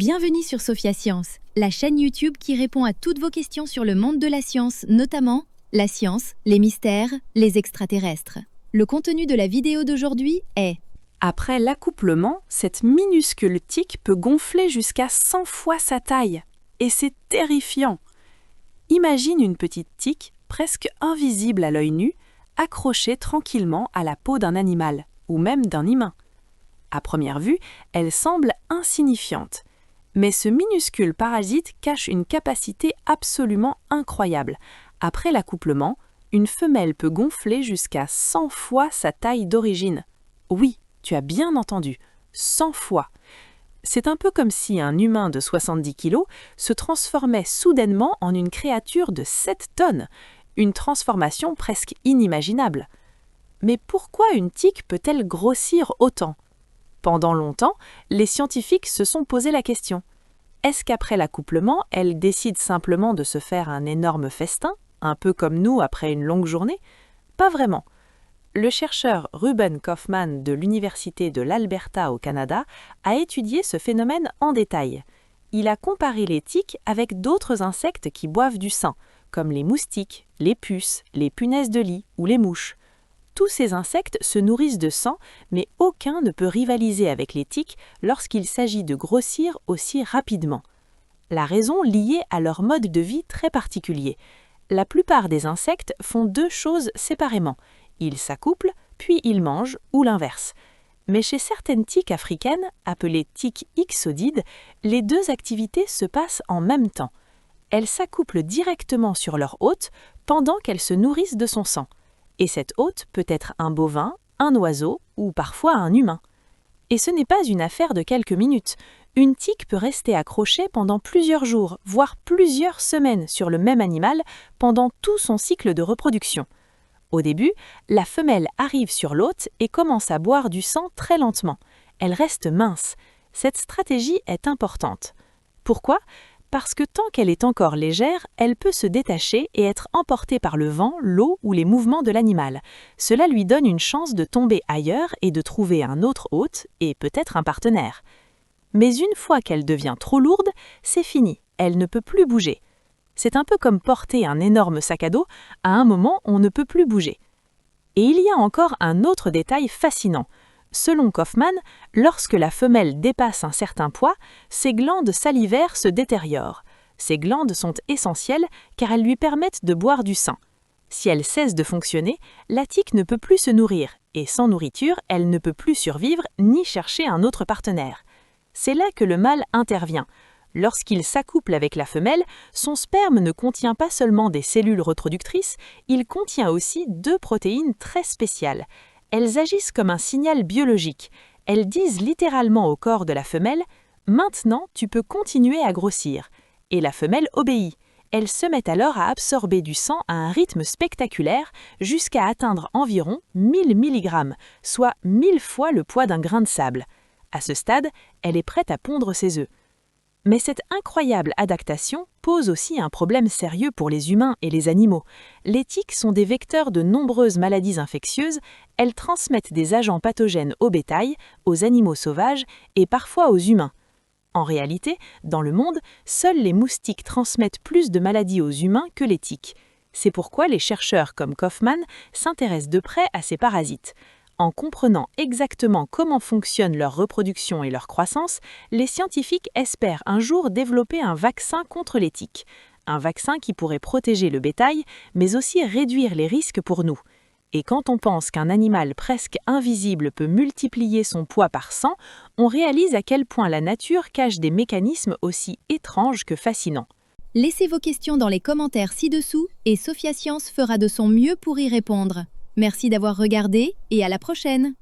Bienvenue sur Sophia Science, la chaîne YouTube qui répond à toutes vos questions sur le monde de la science, notamment la science, les mystères, les extraterrestres. Le contenu de la vidéo d'aujourd'hui est: après l'accouplement, cette minuscule tique peut gonfler jusqu'à 100 fois sa taille. Et c'est terrifiant. Imagine une petite tique, presque invisible à l'œil nu, accrochée tranquillement à la peau d'un animal, ou même d'un humain. À première vue, elle semble insignifiante. Mais ce minuscule parasite cache une capacité absolument incroyable. Après l'accouplement, une femelle peut gonfler jusqu'à 100 fois sa taille d'origine. Oui, tu as bien entendu, 100 fois. C'est un peu comme si un humain de 70 kilos se transformait soudainement en une créature de 7 tonnes, une transformation presque inimaginable. Mais pourquoi une tique peut-elle grossir autant ? Pendant longtemps, les scientifiques se sont posé la question. Est-ce qu'après l'accouplement, elle décide simplement de se faire un énorme festin, un peu comme nous après une longue journée ? Pas vraiment. Le chercheur Ruben Kaufman de l'Université de l'Alberta au Canada a étudié ce phénomène en détail. Il a comparé les tiques avec d'autres insectes qui boivent du sang, comme les moustiques, les puces, les punaises de lit ou les mouches. Tous ces insectes se nourrissent de sang, mais aucun ne peut rivaliser avec les tiques lorsqu'il s'agit de grossir aussi rapidement. La raison liée à leur mode de vie très particulier. La plupart des insectes font deux choses séparément. Ils s'accouplent, puis ils mangent, ou l'inverse. Mais chez certaines tiques africaines, appelées tiques ixodides, les deux activités se passent en même temps. Elles s'accouplent directement sur leur hôte pendant qu'elles se nourrissent de son sang. Et cet hôte peut être un bovin, un oiseau ou parfois un humain. Et ce n'est pas une affaire de quelques minutes. Une tique peut rester accrochée pendant plusieurs jours, voire plusieurs semaines sur le même animal pendant tout son cycle de reproduction. Au début, la femelle arrive sur l'hôte et commence à boire du sang très lentement. Elle reste mince. Cette stratégie est importante. Pourquoi ? Parce que tant qu'elle est encore légère, elle peut se détacher et être emportée par le vent, l'eau ou les mouvements de l'animal. Cela lui donne une chance de tomber ailleurs et de trouver un autre hôte et peut-être un partenaire. Mais une fois qu'elle devient trop lourde, c'est fini, elle ne peut plus bouger. C'est un peu comme porter un énorme sac à dos, à un moment on ne peut plus bouger. Et il y a encore un autre détail fascinant. Selon Kaufman, lorsque la femelle dépasse un certain poids, ses glandes salivaires se détériorent. Ces glandes sont essentielles car elles lui permettent de boire du sang. Si elles cessent de fonctionner, la tique ne peut plus se nourrir, et sans nourriture, elle ne peut plus survivre ni chercher un autre partenaire. C'est là que le mâle intervient. Lorsqu'il s'accouple avec la femelle, son sperme ne contient pas seulement des cellules reproductrices, il contient aussi deux protéines très spéciales. Elles agissent comme un signal biologique. Elles disent littéralement au corps de la femelle « Maintenant, tu peux continuer à grossir ». Et la femelle obéit. Elle se met alors à absorber du sang à un rythme spectaculaire jusqu'à atteindre environ 1000 mg, soit 1000 fois le poids d'un grain de sable. À ce stade, elle est prête à pondre ses œufs. Mais cette incroyable adaptation pose aussi un problème sérieux pour les humains et les animaux. Les tiques sont des vecteurs de nombreuses maladies infectieuses, elles transmettent des agents pathogènes au bétail, aux animaux sauvages et parfois aux humains. En réalité, dans le monde, seuls les moustiques transmettent plus de maladies aux humains que les tiques. C'est pourquoi les chercheurs comme Kaufman s'intéressent de près à ces parasites. En comprenant exactement comment fonctionne leur reproduction et leur croissance, les scientifiques espèrent un jour développer un vaccin contre les tiques. Un vaccin qui pourrait protéger le bétail, mais aussi réduire les risques pour nous. Et quand on pense qu'un animal presque invisible peut multiplier son poids par 100, on réalise à quel point la nature cache des mécanismes aussi étranges que fascinants. Laissez vos questions dans les commentaires ci-dessous et Sophia Science fera de son mieux pour y répondre. Merci d'avoir regardé et à la prochaine!